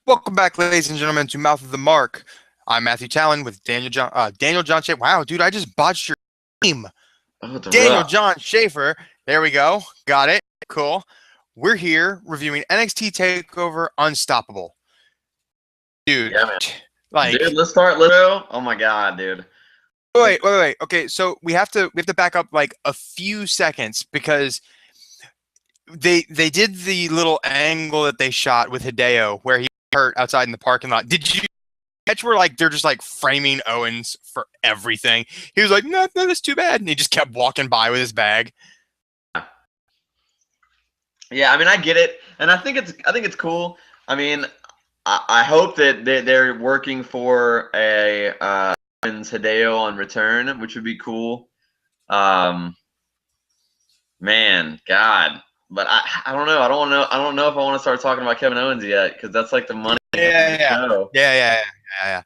Welcome back, ladies and gentlemen, to Mouth of the Mark. I'm Matthew Talon with Daniel John Schaefer. Wow, dude, I just botched your name. Oh, it's Daniel rough. John Schaefer. There we go. Got it. Cool. We're here reviewing NXT Takeover Unstoppable. Dude, Yeah, man. Dude, like, let's start. Let's go. Oh my god, dude. wait. Okay, so we have to back up like a few seconds because they did the little angle that they shot with Hideo where he hurt outside in the parking lot. Did you catch where like they're just like framing Owens for everything? He was like, no, that's too bad, and he just kept walking by with his bag. Yeah, I mean, I get it, and I think it's cool. I mean, I hope that they're working for a Hideo on return, which would be cool. Um, man, God, but I don't know. I don't know if I want to start talking about Kevin Owens yet because that's like the money of the show. Yeah.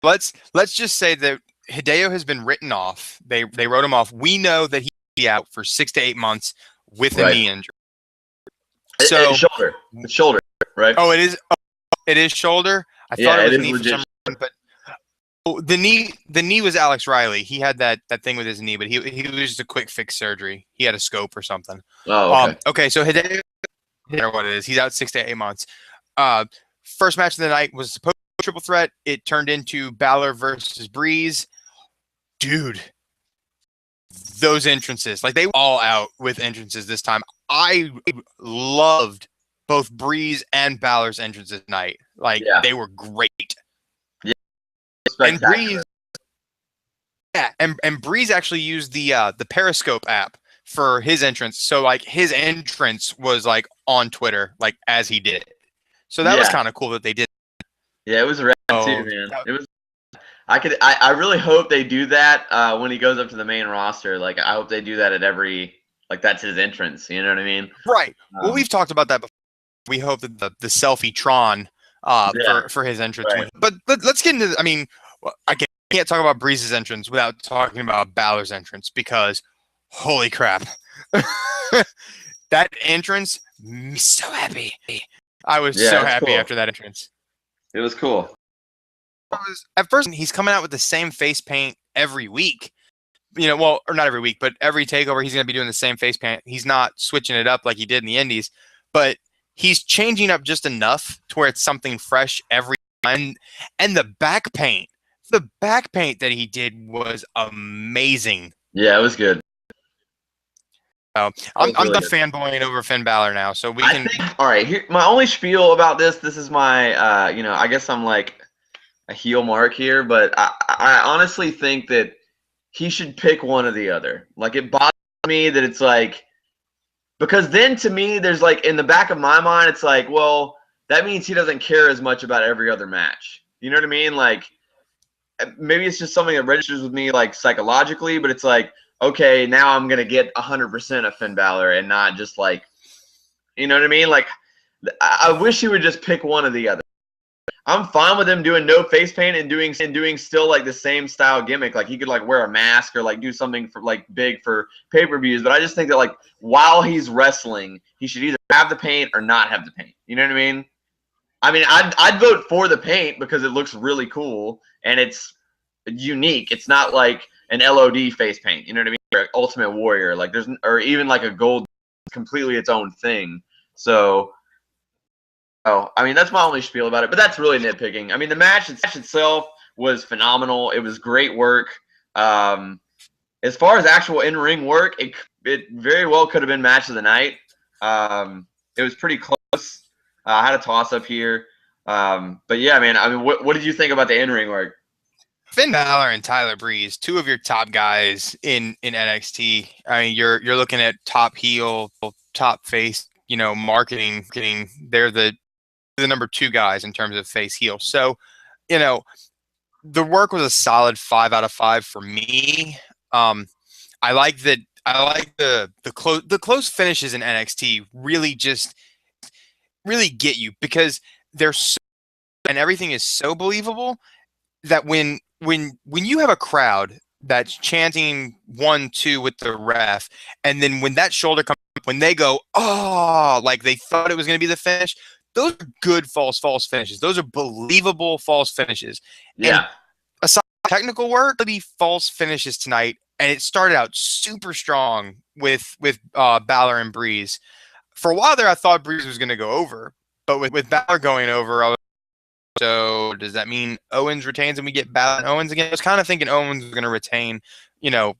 Let's just say that Hideo has been written off. They wrote him off. We know that he'll be out for 6 to 8 months with a Right. knee injury. So Shoulder. It's shoulder, right? oh, it is shoulder. I Yeah, thought it was it is knee for legit. some reason, but the knee was Alex Riley. He had that thing with his knee, but he was just a quick fix surgery. He had a scope or something. Oh, okay. Okay, so Hideo, I don't know what it is. He's out 6 to 8 months. First match of the night was supposed to be a triple threat. It turned into Balor versus Breeze. Dude, those entrances, like they were all out with entrances this time. I loved both Breeze and Balor's entrances tonight. Like they were great. Yeah, and Breeze, and Breeze actually used the Periscope app for his entrance. So like his entrance was like on Twitter, like as he did it. So that was kind of cool that they did. Yeah, it was rad too, man. It was. I really hope they do that when he goes up to the main roster. Like, I hope they do that at every. Like, that's his entrance. You know what I mean? Right. Well, we've talked about that before. We hope that the selfie Tron for his entrance. Right. But let's get into. I mean, I can't talk about Breeze's entrance without talking about Balor's entrance because, holy crap, that entrance made me so happy. I was so happy after that entrance. It was cool. At first, he's coming out with the same face paint every week. You know, well, or not every week, but every takeover, he's going to be doing the same face paint. He's not switching it up like he did in the Indies, but he's changing up just enough to where it's something fresh every time. And the back paint that he did was amazing. Yeah, it was good. I'm really done fanboying over Finn Balor now, so we can. All right, here, my only spiel about this. This is my, I guess I'm like a heel mark here, but I honestly think that he should pick one or the other. Like, it bothers me that it's like, because then to me, there's like, in the back of my mind, it's like, well, that means he doesn't care as much about every other match. You know what I mean? Like, maybe it's just something that registers with me, like, psychologically, but it's like, okay, now I'm going to get 100% of Finn Balor and not just like, you know what I mean? Like, I wish he would just pick one or the other. I'm fine with him doing no face paint and doing still like the same style gimmick. Like, he could like wear a mask or like do something for like big for pay-per-views. But I just think that like while he's wrestling, he should either have the paint or not have the paint. You know what I mean? I'd vote for the paint because it looks really cool and it's unique. It's not like an LOD face paint. You know what I mean? Or Ultimate Warrior. Like or even like a gold, completely its own thing. So. Oh, I mean, that's my only spiel about it, but that's really nitpicking. I mean, the match itself was phenomenal. It was great work. As far as actual in-ring work, it very well could have been match of the night. It was pretty close. I had a toss-up here. But yeah, man, I mean, what did you think about the in-ring work? Finn Balor and Tyler Breeze, two of your top guys in NXT. I mean, you're looking at top heel, top face, marketing. They're the number two guys in terms of face heel. So, the work was a solid 5 out of 5 for me. I like that. I like the close finishes in NXT really get you because they're so, and everything is so believable that when you have a crowd that's chanting 1-2 with the ref, and then when that shoulder comes, when they go, oh, like they thought it was going to be the finish, those are good false finishes. Those are believable false finishes. And Yeah. aside from technical work, the false finishes tonight, and it started out super strong with Balor and Breeze. For a while there, I thought Breeze was going to go over, but with Balor going over, I was so does that mean Owens retains and we get Balor and Owens again? I was kind of thinking Owens was going to retain, early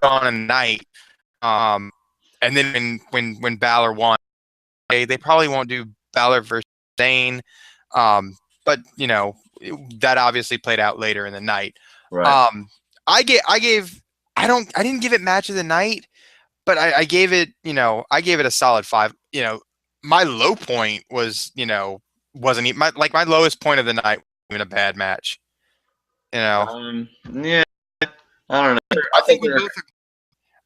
on in the night. And then when Balor won, they probably won't do Balor versus Zayn. But that obviously played out later in the night. Right. Um, I didn't give it match of the night, but I gave it, I gave it a solid 5. My low point was, wasn't even my lowest point of the night wasn't even a bad match. Yeah. I don't know. I I think think they're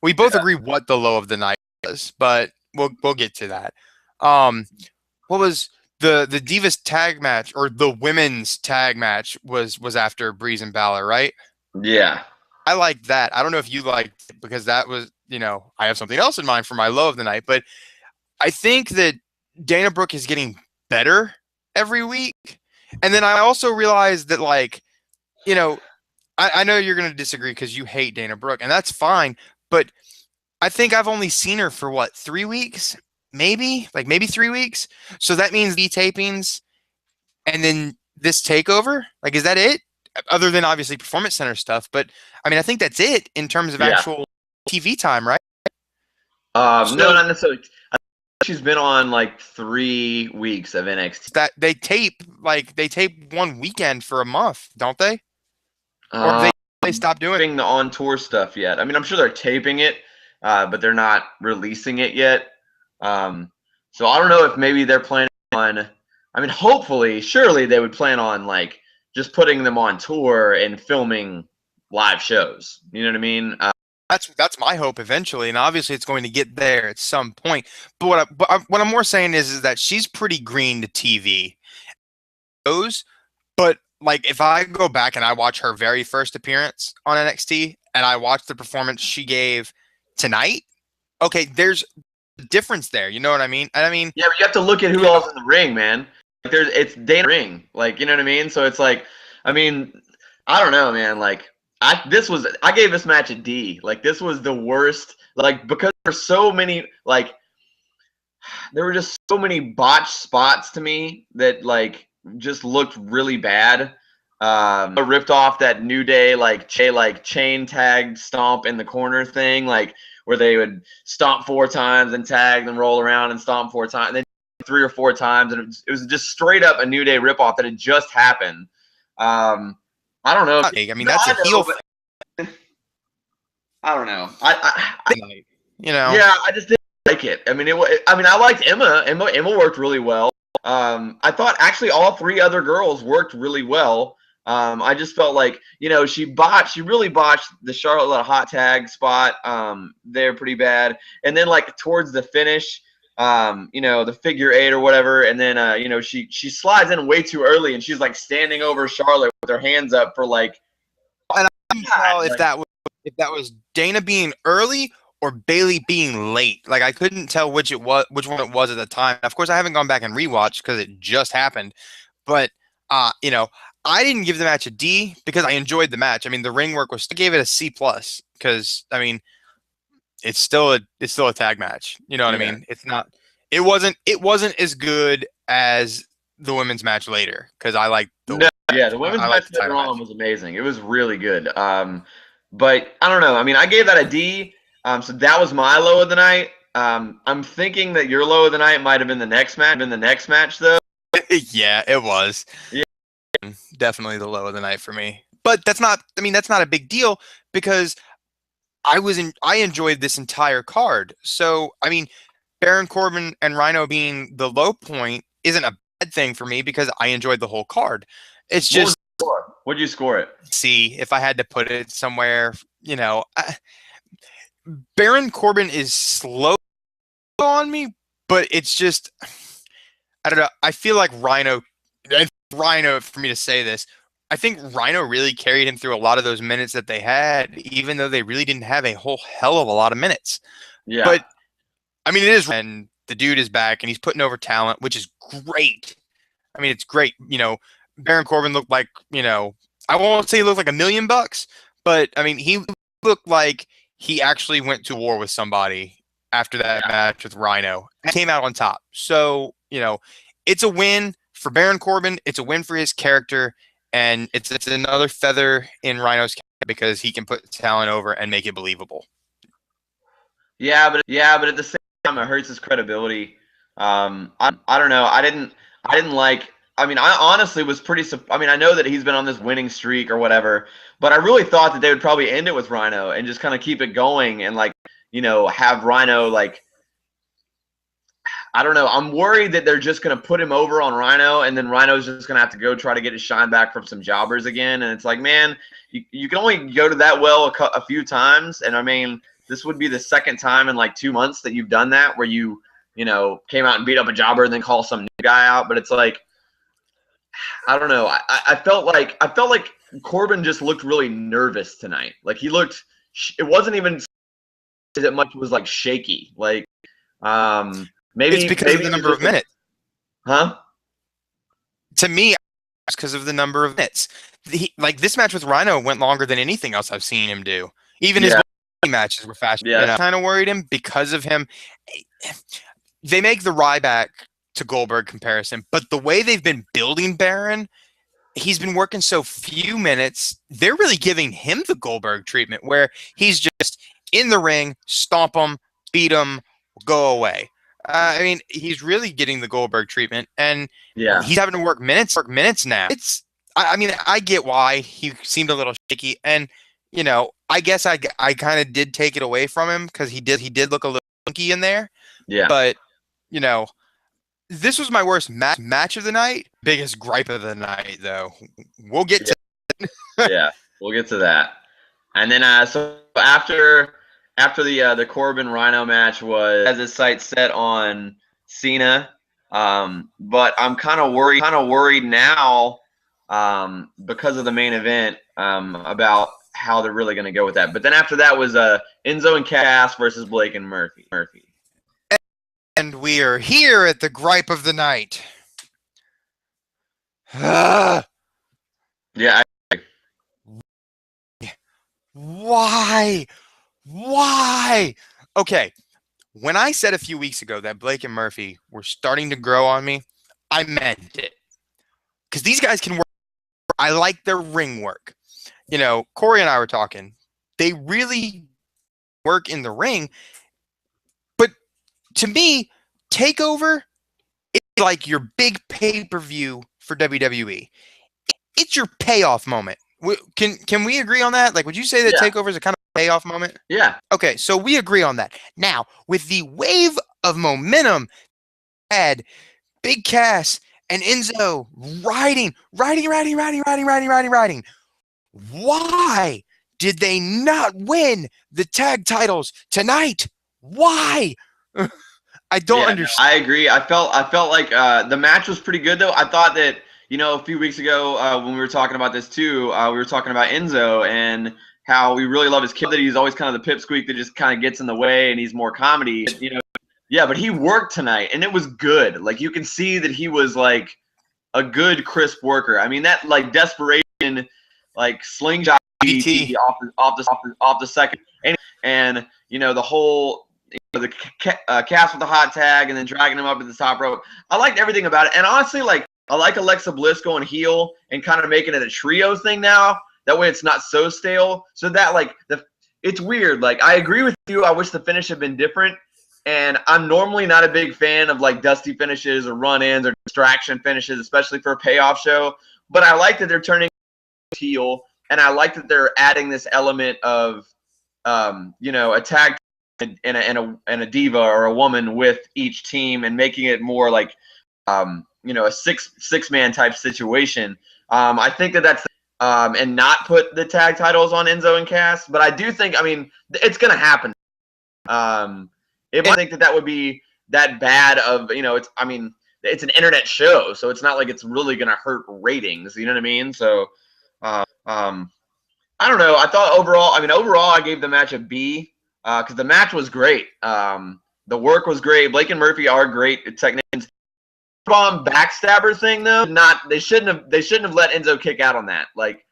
we both agree what the low of the night was, but we'll get to that. What was the Divas tag match, or the women's tag match was after Breeze and Balor, right? yeah. I liked that. I don't know if you liked it, because that was, I have something else in mind for my low of the night, but I think that Dana Brooke is getting better every week. And then I also realized that, like, I know you're going to disagree because you hate Dana Brooke, and that's fine. But I think I've only seen her for 3 weeks, maybe 3 weeks. So that means the tapings and then this takeover. Like, is that it? Other than obviously Performance Center stuff, but I mean, I think that's it in terms of Yeah. actual TV time, right? No, So not necessarily. She's been on like 3 weeks of NXT. that they tape one weekend for a month, don't they? Or Um, they stop doing taping the on tour stuff yet. I mean, I'm sure they're taping it, but they're not releasing it yet. So I don't know if maybe they're planning on. I mean, hopefully, surely they would plan on like just putting them on tour and filming live shows. You know what I mean? that's my hope eventually, and obviously it's going to get there at some point. But what I'm more saying is that she's pretty green to TV. But like, if I go back and I watch her very first appearance on NXT and I watch the performance she gave tonight, okay, there's a difference there. You know what I mean? And I mean, Yeah, but you have to look at who else in the ring, man. Like, it's Dana ring, like you know what I mean. So it's like, I mean, I don't know, man. Like, I gave this match a D. Like, this was the worst. Like, because there were so many, like, there were just so many botched spots to me that like just looked really bad. I ripped off that New Day like chain tag stomp in the corner thing, like where they would stomp 4 times and tag and roll around and stomp 4 times, and then 3 or 4 times, and it was just straight up a New Day ripoff that had just happened. I don't know. I mean, No, that's I a know, heel. but I don't know. Yeah, I just didn't like it. I mean, I mean, I liked Emma. Emma worked really well. I thought actually all 3 other girls worked really well. I just felt like she really botched the Charlotte hot tag spot. They're pretty bad, and then like towards the finish, the figure 8 or whatever, and then she slides in way too early, and she's like standing over Charlotte with her hands up for like. And I couldn't tell God, if that was Dana being early or Bailey being late. Like, I couldn't tell which one it was at the time. Of course, I haven't gone back and rewatched because it just happened. But I didn't give the match a D because I enjoyed the match. I mean, the ring work I gave it a C plus because I mean, it's still a tag match. You know what I yeah. mean? It wasn't as good as the women's match later, because I like No, yeah, the women's I like match the later title match. on was amazing. It was really good. But I don't know. I mean, I gave that a D. So that was my low of the night. I'm thinking that your low of the night might have been the next match, though. Yeah, it was. Yeah. Definitely the low of the night for me. But that's not a big deal, because I enjoyed this entire card. So, I mean, Baron Corbin and Rhino being the low point isn't a bad thing for me, because I enjoyed the whole card. It's What was just, the score? What'd you score it? see, if I had to put it somewhere, Baron Corbin is slow on me, but it's just, I don't know. I feel like Rhino, for me to say this, I think Rhino really carried him through a lot of those minutes that they had, even though they really didn't have a whole hell of a lot of minutes. Yeah. But I mean, it is, and the dude is back and he's putting over talent, which is great. I mean, it's great. Baron Corbin looked like, I won't say he looked like $1,000,000, but I mean, he looked like he actually went to war with somebody after that match with Rhino and came out on top. So, it's a win for Baron Corbin. It's a win for his character. And it's another feather in Rhino's cap because he can put talent over and make it believable. Yeah, but at the same time, it hurts his credibility. I don't know. I didn't like. I mean, I honestly was pretty. I mean, I know that he's been on this winning streak or whatever, but I really thought that they would probably end it with Rhino and just kind of keep it going and have Rhino like. I don't know. I'm worried that they're just going to put him over on Rhino, and then Rhino's just going to have to go try to get his shine back from some jobbers again. And it's like, man, you can only go to that well a few times. And I mean, this would be the second time in like 2 months that you've done that, where you came out and beat up a jobber and then call some new guy out. But it's like, I don't know. I felt like Corbin just looked really nervous tonight. Like he looked. It wasn't even as much was like shaky. Like maybe it's because of the number of minutes. Huh? To me, it's because of the number of minutes. This match with Rhino went longer than anything else I've seen him do. Even his matches were fast. Yeah. Kind of worried him because of him. They make the Ryback to Goldberg comparison, but the way they've been building Baron, he's been working so few minutes. They're really giving him the Goldberg treatment, where he's just in the ring, stomp him, beat him, go away. I mean, he's really getting the Goldberg treatment, and he's having to work minutes now. I mean, I get why he seemed a little shaky, and I guess I kind of did take it away from him because he did look a little funky in there. Yeah. But this was my worst match of the night. Biggest gripe of the night, though. We'll get to. Yeah, we'll get to that. And then so after the Corbin Rhino match has his sights set on Cena, but I'm kind of worried now because of the main event about how they're really going to go with that. But then after that was Enzo and Cass versus Blake and Murphy. And we are here at the gripe of the night. Yeah. Why? Okay. When I said a few weeks ago that Blake and Murphy were starting to grow on me, I meant it. Because these guys can work. I like their ring work. Corey and I were talking. They really work in the ring. But to me, Takeover is like your big pay-per-view for WWE. It's your payoff moment. Can we agree on that? Like, would you say that Takeover is a kind of payoff moment? Yeah. Okay, so we agree on that. Now, with the wave of momentum had Big Cass and Enzo riding. Why did they not win the tag titles tonight? Why? I don't understand. I agree. I felt like the match was pretty good, though. I thought that a few weeks ago when we were talking about this too, we were talking about Enzo and how we really love his kid, that he's always kind of the pipsqueak that just kind of gets in the way and he's more comedy. Yeah, but he worked tonight and it was good. Like you can see that he was like a good crisp worker. I mean that like desperation, like slingshot DT off the second, and the whole. The Cass with the hot tag and then dragging him up to the top rope. I liked everything about it. And honestly, like I like Alexa Bliss going heel and kind of making it a trios thing now. That way it's not so stale. So that like it's weird. Like I agree with you. I wish the finish had been different. And I'm normally not a big fan of like dusty finishes or run-ins or distraction finishes, especially for a payoff show. But I like that they're turning heel, and I like that they're adding this element of a tag and a diva or a woman with each team and making it more like a six-man type situation. I think that's and not put the tag titles on Enzo and Cass, but I do think it's gonna happen. If I think that would be that bad of it's an internet show, so it's not like it's really gonna hurt ratings. You know what I mean? So I don't know. I thought overall I gave the match a B. Because the match was great. The work was great. Blake and Murphy are great technicians. Bomb backstabber thing though, they shouldn't have let Enzo kick out on that. Like,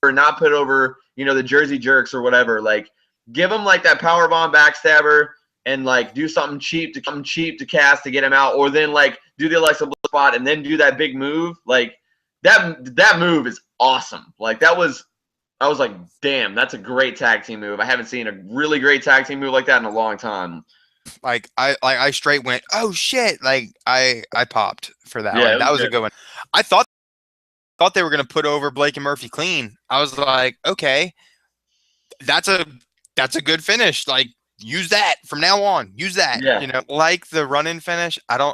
or not put over, the Jersey Jerks or whatever. Like, give him like that power bomb backstabber and like do something cheap to cast to get him out, or then like do the Alexa Bliss spot and then do that big move. Like that move is awesome. Like I was like, damn, that's a great tag team move. I haven't seen a really great tag team move like that in a long time. Like I straight went, oh shit! Like I popped for that one. That was a good one. I thought they were gonna put over Blake and Murphy clean. I was like, okay, that's a good finish. Like, use that from now on. Use that. Yeah. Like the run-in finish. I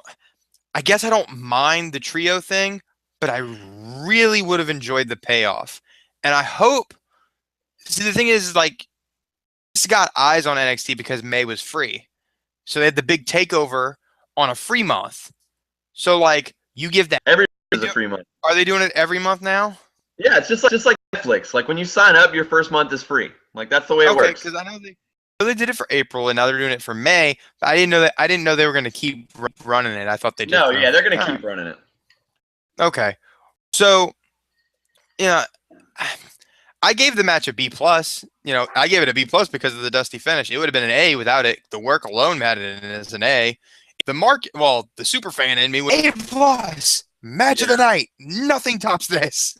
guess I don't mind the trio thing, but I really would have enjoyed the payoff. And I hope. See, the thing is, like, this got eyes on NXT because May was free. So they had the big takeover on a free month. So like you give that every month is a free month. Are they doing it every month now? Yeah, it's just like Netflix. Like when you sign up, your first month is free. Like that's the way it works. Because I know they did it for April and now they're doing it for May. But I didn't know they were going to keep running it. I thought they just they're going to keep running it. Okay, so I gave the match a B+. I gave it a B+ because of the dusty finish. It would have been an A without it. The work alone had it as an A. The super fan in me was A+. Match of the night. Nothing tops this.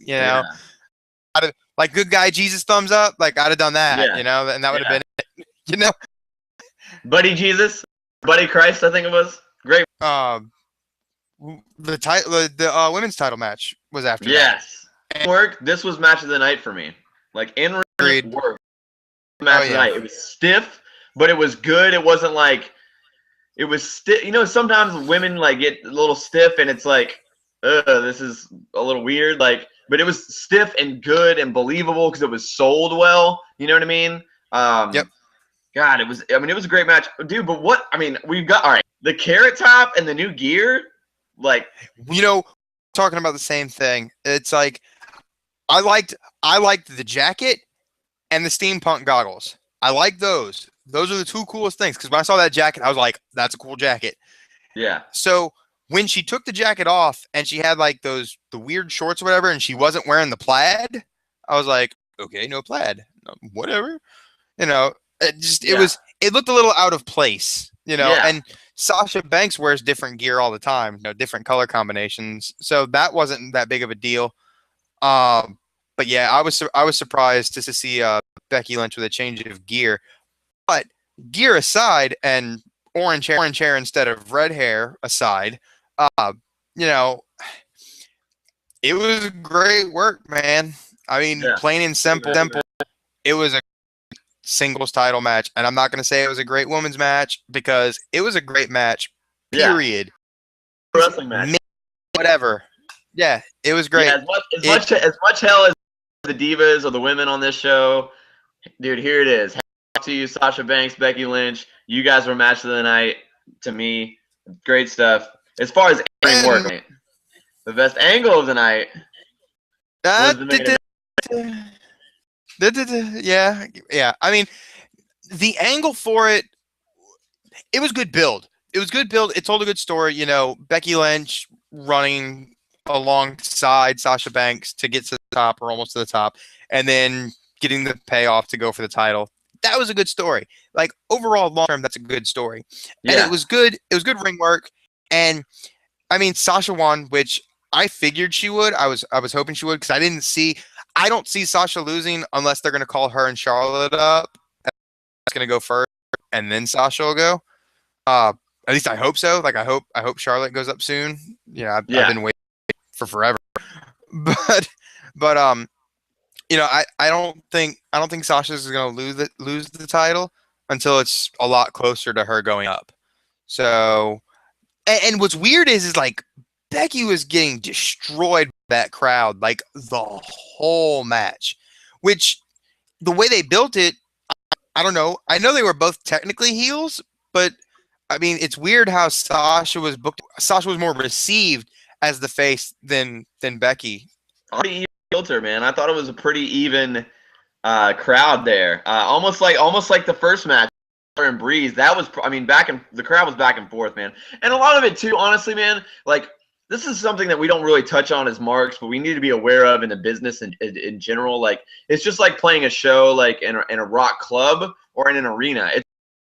Like good guy Jesus thumbs up. Like I'd have done that. And that would have been it. Buddy Jesus, Buddy Christ. I think it was great. The women's title match was after that. Yes. Work. This was match of the night for me. Like in work, match of the night. It was stiff, but it was good. It wasn't like it was stiff. Sometimes women like get a little stiff, and it's like, this is a little weird. Like, but it was stiff and good and believable because it was sold well. You know what I mean? Yep. God, it was. I mean, it was a great match, dude. But we've got all right. The Carrot Top and the new gear, like talking about the same thing. It's like. I liked the jacket and the steampunk goggles. I like those. Those are the two coolest things. Because when I saw that jacket, I was like, that's a cool jacket. Yeah. So when she took the jacket off and she had like the weird shorts or whatever, and she wasn't wearing the plaid, I was like, okay, no plaid. No, whatever. It looked a little out of place, and Sasha Banks wears different gear all the time, different color combinations. So that wasn't that big of a deal. But yeah, I was surprised to see Becky Lynch with a change of gear. But gear aside, and orange hair instead of red hair aside, it was great work, man. I mean, plain and simple. It was a singles title match, and I'm not going to say it was a great women's match because it was a great match. Period. Wrestling match. Whatever. Yeah, it was great. Yeah, as much hell as the divas or the women on this show, dude. Here it is. To you, Sasha Banks, Becky Lynch. You guys were match of the night to me. Great stuff. As far as work, the best angle of the night was the yeah. I mean, the angle for it was good build. It told a good story. Becky Lynch running alongside Sasha Banks to get to the top or almost to the top, and then getting the payoff to go for the title. That was a good story. Like overall, long term, that's a good story. And it was good. It was good ring work. And I mean, Sasha won, which I figured she would. I was hoping she would because I don't see Sasha losing unless they're going to call her and Charlotte up. That's going to go first, and then Sasha will go. At least I hope so. Like I hope Charlotte goes up soon. I've been waiting for forever. But I don't think Sasha's going to lose the title until it's a lot closer to her going up. So, and what's weird is like Becky was getting destroyed by that crowd like the whole match, which the way they built it, I don't know. I know they were both technically heels, but I mean, it's weird how Sasha was booked. Sasha was more received as the face than Becky. Pretty filter, man. I thought it was a pretty even crowd there. Almost like the first match. and Breeze, that was, I mean, the crowd was back and forth, man. And a lot of it too, honestly, man, like, this is something that we don't really touch on as marks, but we need to be aware of in the business in general. Like, it's just like playing a show like in a rock club or in an arena. It's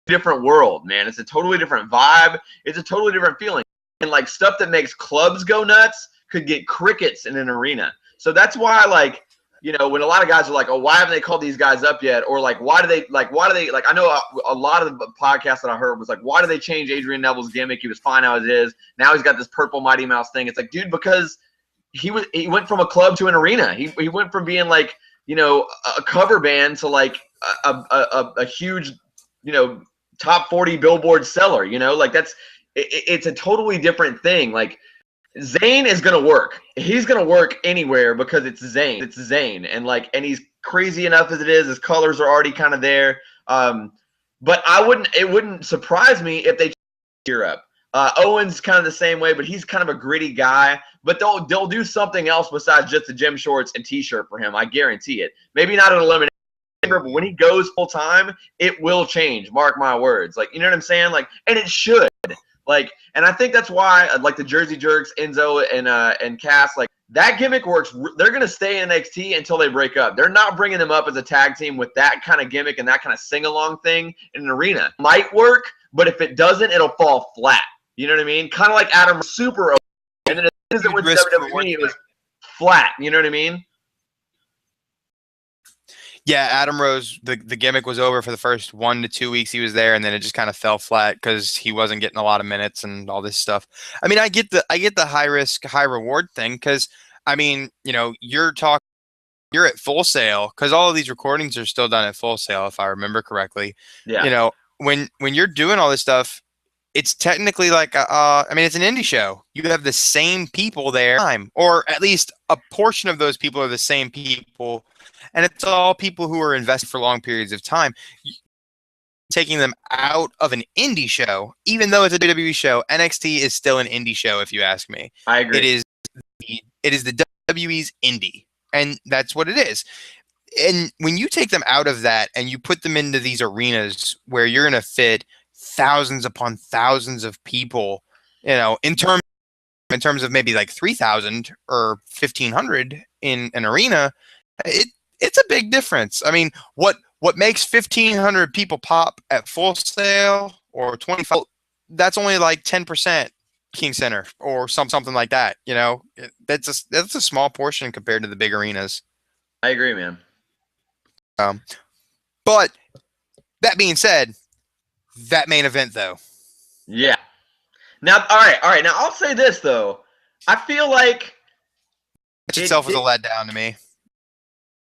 a different world, man. It's a totally different vibe. It's a totally different feeling. And like stuff that makes clubs go nuts could get crickets in an arena. So that's why, like, you know, when a lot of guys are like, oh, why haven't they called these guys up yet? Or like, why do they, I know a lot of the podcasts that I heard was like, why do they change Adrian Neville's gimmick? He was fine how it is. Now he's got this purple Mighty Mouse thing. It's like, dude, because he went from a club to an arena. He went from being like, you know, a cover band to like a huge, you know, top 40 Billboard seller, you know, like it's a totally different thing. Like, Zayn is gonna work. He's gonna work anywhere because it's Zayn. It's Zayn, and he's crazy enough as it is. His colors are already kind of there. But it wouldn't surprise me if they cheer up. Owen's kind of the same way, but he's kind of a gritty guy. But they'll do something else besides just the gym shorts and t-shirt for him. I guarantee it. Maybe not an elimination, but when he goes full time, it will change. Mark my words. Like, you know what I'm saying? Like, and it should. Like, and I think that's why, like, the Jersey Jerks, Enzo and Cass, like, that gimmick works. They're gonna stay in NXT until they break up. They're not bringing them up as a tag team with that kind of gimmick and that kind of sing-along thing in an arena. Might work, but if it doesn't, it'll fall flat. You know what I mean? Kind of like Adam Super, and then as soon as it went to WWE, it was flat. You know what I mean? Yeah, Adam Rose, the gimmick was over for the first 1 to 2 weeks he was there, and then it just kind of fell flat because he wasn't getting a lot of minutes and all this stuff. I mean, I get the high risk, high reward thing because, I mean, you know, you're at Full Sail because all of these recordings are still done at Full Sail, if I remember correctly. Yeah. You know, when you're doing all this stuff, it's technically like I mean, it's an indie show. You have the same people there, or at least a portion of those people are the same people. And it's all people who are invested for long periods of time. Taking them out of an indie show, even though it's a WWE show, NXT is still an indie show, if you ask me. I agree. It is the WWE's indie, and that's what it is. And when you take them out of that and you put them into these arenas where you're going to fit thousands upon thousands of people, you know, in terms of maybe like 3,000 or 1,500 in an arena, it's a big difference. I mean, what makes 1,500 people pop at Full Sail or 25? That's only like 10% King Center or something like that. You know, that's a small portion compared to the big arenas. I agree, man. But that being said, that main event though. Yeah. Now, all right. Now I'll say this though. I feel like itself was a letdown to me.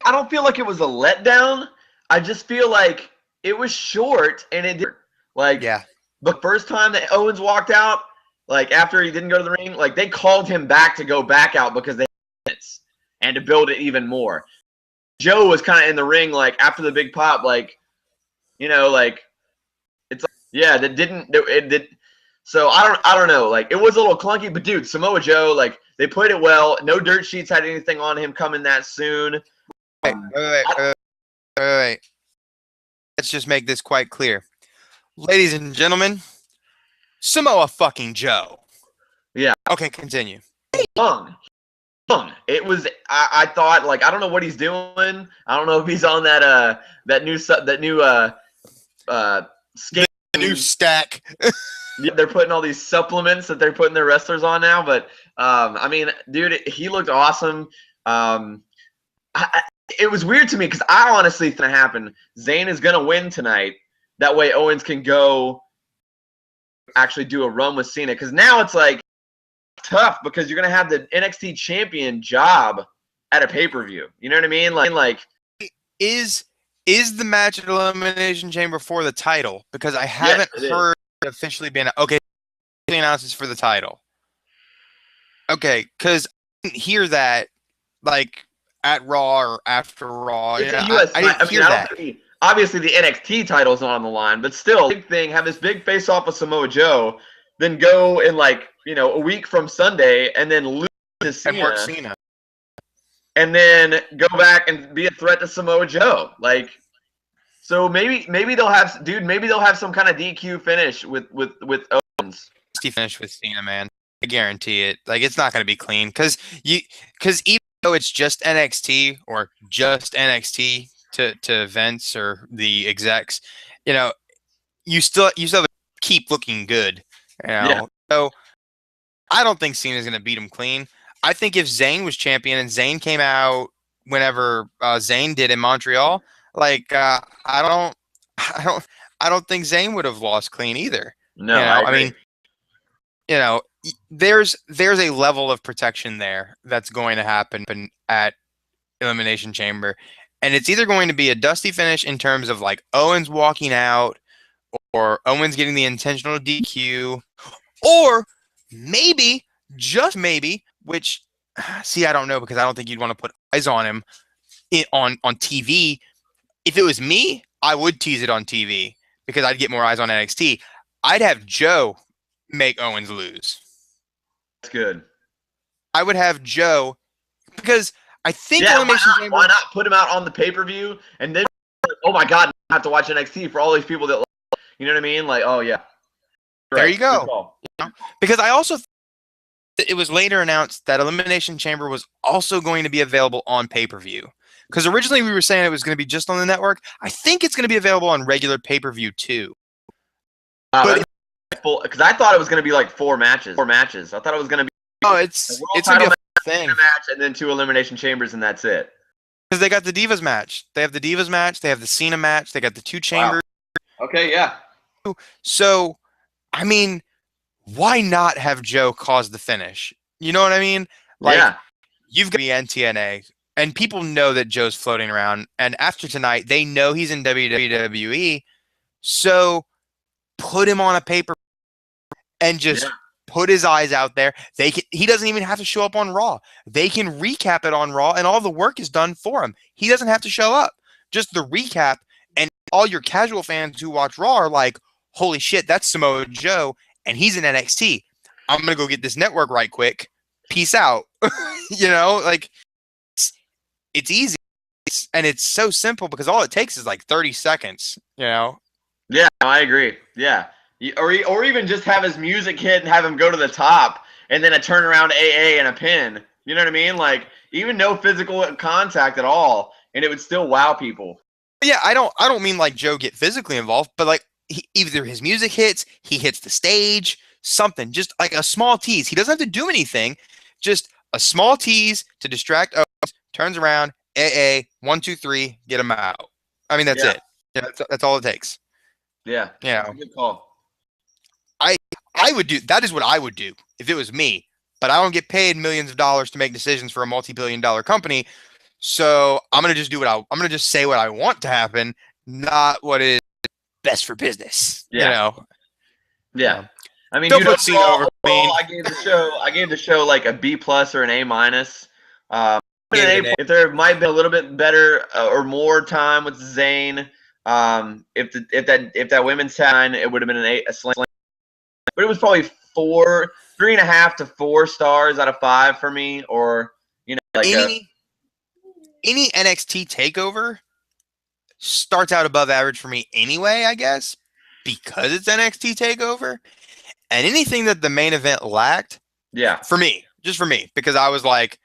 I don't feel like it was a letdown. I just feel like it was short and it did. Like, yeah. The first time that Owens walked out, like after he didn't go to the ring, like they called him back to go back out because they had minutes and to build it even more. Joe was kind of in the ring like after the big pop, like, you know, like it's like, yeah, that didn't it did. So I don't know. Like, it was a little clunky, but dude, Samoa Joe, like they played it well. No dirt sheets had anything on him coming that soon. Wait. Let's just make this quite clear. Ladies and gentlemen, Samoa fucking Joe. Yeah. Okay, continue. Young. It was, I thought, like, I don't know what he's doing. I don't know if he's on that new stack. Yeah, they're putting all these supplements that they're putting their wrestlers on now. But, I mean, dude, he looked awesome. It was weird to me because I honestly think happen. Zayn is going to win tonight. That way Owens can go actually do a run with Cena. Because now it's like tough because you're going to have the NXT champion job at a pay-per-view. You know what I mean? Like is the match at Elimination Chamber for the title? Because I haven't heard it officially been announces for the title. Okay, because I didn't hear that like at Raw or after Raw. It's a US, I didn't hear that. Obviously, the NXT title's not on the line, but still, big thing. Have this big face-off with Samoa Joe, then go in like a week from Sunday, and then lose to Cena, and then go back and be a threat to Samoa Joe. Like, So maybe they'll have some kind of DQ finish with Owens. Finish with Cena, man. I guarantee it. Like, it's not going to be clean because even though it's just NXT or just NXT to Vince or the execs, you still have to keep looking good. Yeah. So I don't think Cena's going to beat him clean. I think if Zayn was champion and Zayn came out whenever Zayn did in Montreal, like I don't, I don't think Zayn would have lost clean either. No, I agree. I mean, there's a level of protection there that's going to happen at Elimination Chamber, and it's either going to be a dusty finish in terms of like Owens walking out, or Owens getting the intentional DQ, or maybe, just maybe, which, see, I don't know, because I don't think you'd want to put eyes on him on TV. If it was me, I would tease it on TV because I'd get more eyes on NXT. I'd have Joe make Owens lose. That's good. I would have Joe, because I think why not put him out on the pay-per-view and then, oh my God, I have to watch NXT for all these people that, you know what I mean? Like, oh yeah. Right. There you go. Because I also it was later announced that Elimination Chamber was also going to be available on pay-per-view. Because originally we were saying it was going to be just on the network. I think it's going to be available on regular pay-per-view too. But because I thought it was going to be like 4 matches. I thought it was going to be it's going to be a thing. Match and then 2 Elimination Chambers and that's it. Because they got the Divas match. They have the Divas match. They have the Cena match. They got the 2 chambers. Wow. Okay, yeah. So, I mean, why not have Joe cause the finish? You know what I mean? Like, you've got to be NTNA, and people know that Joe's floating around. And after tonight, they know he's in WWE. So, put him on a paper and just put his eyes out there. He doesn't even have to show up on Raw. They can recap it on Raw, and all the work is done for him. He doesn't have to show up. Just the recap, and all your casual fans who watch Raw are like, holy shit, that's Samoa Joe, and he's in NXT. I'm going to go get this network right quick. Peace out. Like, it's easy, and it's so simple because all it takes is like 30 seconds, Yeah, I agree. Yeah. Or even just have his music hit and have him go to the top, and then a turnaround AA and a pin. You know what I mean? Like, even no physical contact at all, and it would still wow people. Yeah, I don't mean like Joe get physically involved, but like either his music hits, he hits the stage, something, just like a small tease. He doesn't have to do anything, just a small tease to distract Owens, turns around, AA, 1, 2, 3, get him out. I mean, that's it. Yeah, that's all it takes. Yeah. That's a good call. I would do that. Is what I would do if it was me, but I don't get paid millions of dollars to make decisions for a multi-billion-dollar company. So I'm going to just I'm going to just say what I want to happen, not what is best for business. Yeah. I mean, don't put Cena over. I gave the show like a B+ or an A-. If there might have been a little bit better or more time with Zayn, if that women's time, it would have been a slam. But it was probably 3.5 to 4 stars out of 5 for me, or like any NXT takeover starts out above average for me anyway, I guess, because it's NXT takeover, and anything that the main event lacked, just for me, because I was like,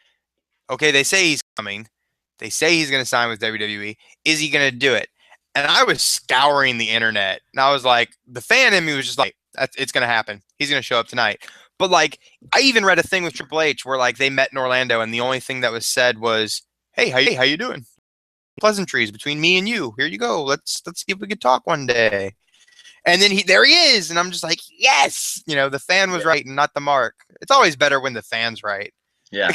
okay, they say he's coming, they say he's going to sign with WWE, is he going to do it? And I was scouring the internet, and I was like, the fan in me was just like, it's going to happen. He's going to show up tonight. But like, I even read a thing with Triple H where like they met in Orlando, and the only thing that was said was, "Hey, how you doing? Pleasantries between me and you. Here you go. Let's see if we could talk one day." And then there he is, and I'm just like, yes, the fan was right and not the mark. It's always better when the fan's right. Yeah.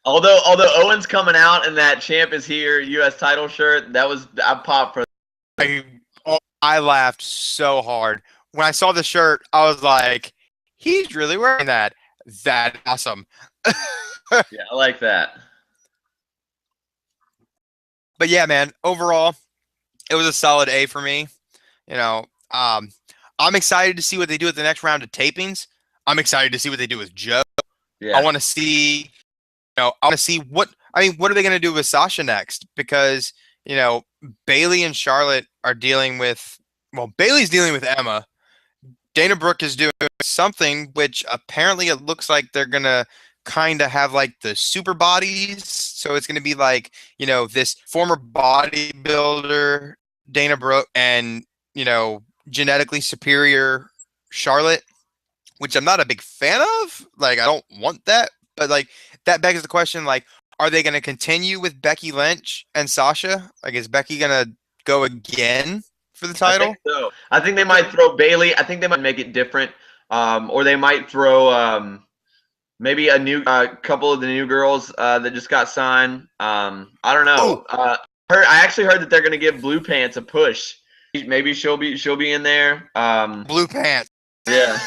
although Owens coming out in that champ is here U.S. title shirt, I popped for. I laughed so hard when I saw the shirt. I was like, he's really wearing that. That's awesome. Yeah, I like that. But yeah, man, overall, it was a solid A for me. I'm excited to see what they do at the next round of tapings. I'm excited to see what they do with Joe. Yeah. I want to see, what are they going to do with Sasha next? Because, you know, Bailey and Charlotte are dealing with, well, Bailey's dealing with Emma. Dana Brooke is doing something which apparently it looks like they're gonna kind of have like the super bodies. So it's gonna be like, this former bodybuilder Dana Brooke and, genetically superior Charlotte, which I'm not a big fan of. Like, I don't want that, but like that begs the question, like, are they gonna continue with Becky Lynch and Sasha? Like, is Becky gonna go again for the I think title? so. I think they might throw Bailey. I think they might make it different, or they might throw maybe a new couple of the new girls that just got signed. I don't know. Oh, I actually heard that they're going to give Blue Pants a push. Maybe she'll be in there. blue pants. Yeah.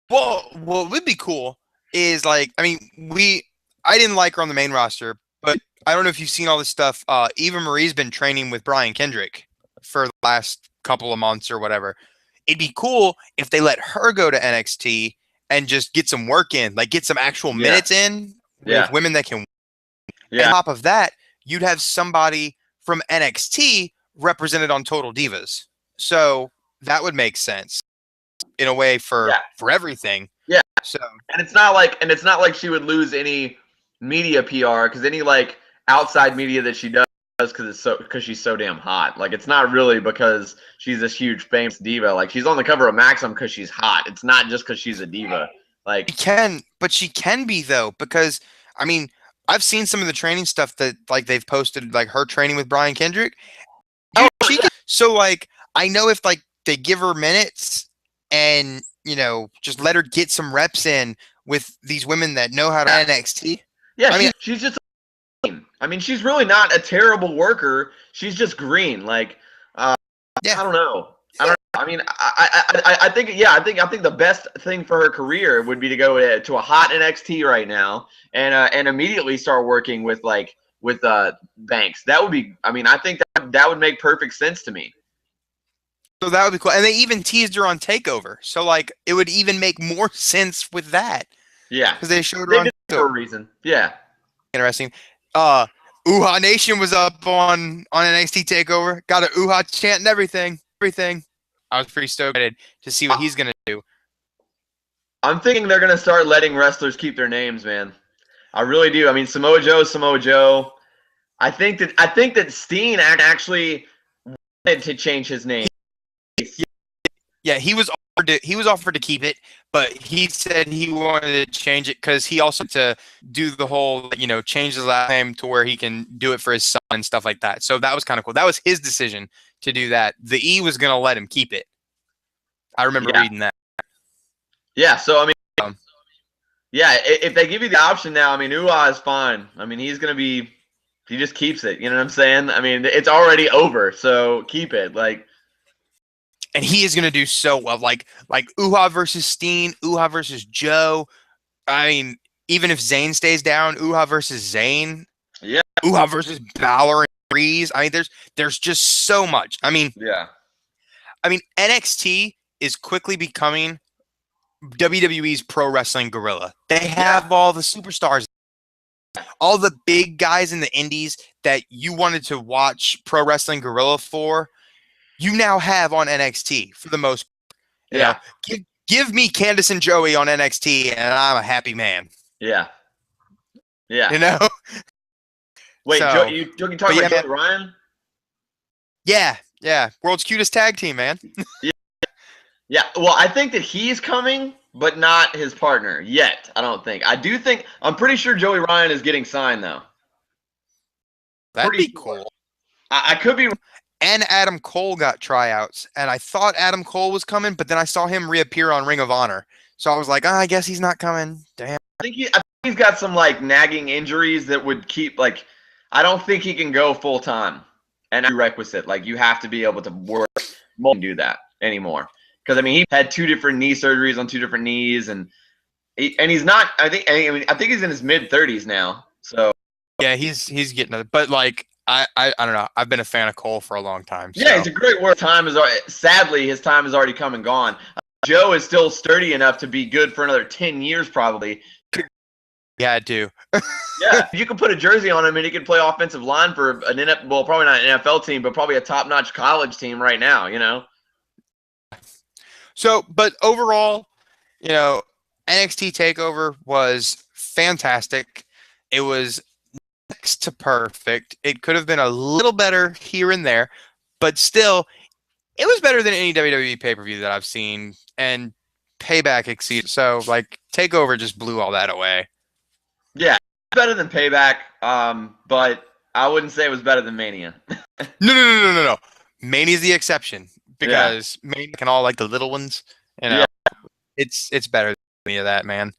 Well, what would be cool is like, I mean, I didn't like her on the main roster, but I don't know if you've seen all this stuff. Eva Marie's been training with Brian Kendrick for the last couple of months or whatever. It'd be cool if they let her go to NXT and just get some work in, like get some actual Yeah. minutes in with Yeah. women that can. Yeah. On top of that, you'd have somebody from NXT represented on Total Divas. So that would make sense in a way for everything. Yeah. So And it's not like she would lose any media PR because any like outside media that she does because she's so damn hot. Like it's not really because she's this huge famous diva. Like she's on the cover of Maxim because she's hot. It's not just because she's a diva. Like she can be though, because I mean, I've seen some of the training stuff that like they've posted, like her training with Brian Kendrick. So like I know if like they give her minutes and just let her get some reps in with these women that know how to NXT. Yeah, I mean, she's just. I mean, she's really not a terrible worker. She's just green. Like, I don't know. I mean, I think the best thing for her career would be to go to a hot NXT right now and immediately start working with Banks. That would be. I mean, I think that would make perfect sense to me. So that would be cool. And they even teased her on Takeover. So like it would even make more sense with that. Yeah. Because they showed her on Takeover for a reason. Yeah. Interesting. Uha Nation was up on NXT Takeover. Got a Uha chant and everything. I was pretty stoked to see what he's gonna do. I'm thinking they're gonna start letting wrestlers keep their names, man. I really do. I mean, Samoa Joe. I think that Steen actually wanted to change his name. Yeah, he was offered to keep it, but he said he wanted to change it because he also to do the whole, change his last name to where he can do it for his son and stuff like that. So that was kind of cool. That was his decision to do that. The E was gonna let him keep it. I remember reading that. Yeah, so I mean, if they give you the option now, I mean, Uha is fine. I mean, he just keeps it. You know what I'm saying? I mean, it's already over, so keep it. Like. And he is going to do so well. Like Uha versus Steen, Uha versus Joe. I mean, even if Zayn stays down, Uha versus Zayn. Yeah. Uha versus Balor and Breeze. I mean, there's just so much. I mean, NXT is quickly becoming WWE's pro wrestling gorilla. They have all the superstars, all the big guys in the indies that you wanted to watch pro wrestling gorilla for. You now have on NXT for the most. Give me Candice and Joey on NXT, and I'm a happy man. Yeah. Wait, you talking about Joey Ryan? Yeah. World's cutest tag team, man. Yeah. Well, I think that he's coming, but not his partner yet. I don't think. I'm pretty sure Joey Ryan is getting signed though. That'd be cool. I could be. And Adam Cole got tryouts, and I thought Adam Cole was coming, but then I saw him reappear on Ring of Honor. So I was like, I guess he's not coming. Damn. I think he's got some like nagging injuries that would keep like. I don't think he can go full time. And prerequisite, like you have to be able to work and do that anymore. Because I mean, he had 2 different knee surgeries on 2 different knees, and he's not. I think he's in his mid-30s now. So yeah, he's getting it, but like. I don't know. I've been a fan of Cole for a long time. So. Yeah, he's a great work. Sadly, his time has already come and gone. Joe is still sturdy enough to be good for another 10 years, probably. You had to. Yeah, you could put a jersey on him and he could play offensive line for an NFL, well, probably not an NFL team, but probably a top-notch college team right now. You know. So, but overall, you know, NXT Takeover was fantastic. It was next to perfect. It could have been a little better here and there, but still, it was better than any WWE pay-per-view that I've seen, and Payback exceeded. So, like, Takeover just blew all that away. Yeah, better than Payback, but I wouldn't say it was better than Mania. No. Mania's the exception Yeah, because Mania can all like the little ones. You know, yeah, it's better than any of that, man,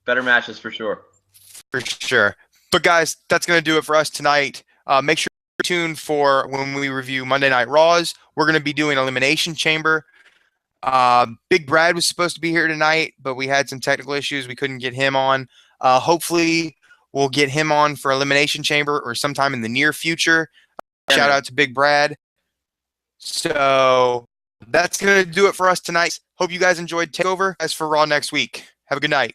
better matches for sure. for sure. But guys, that's gonna do it for us tonight. Make sure you're tuned for when we review Monday Night Raws. We're gonna be doing Elimination Chamber. Big Brad was supposed to be here tonight, but we had some technical issues. We couldn't get him on. Hopefully, we'll get him on for Elimination Chamber or sometime in the near future. Yeah, Shout man. out to Big Brad. So that's going to do it for us tonight. Hope you guys enjoyed Takeover. As for Raw next week, have a good night.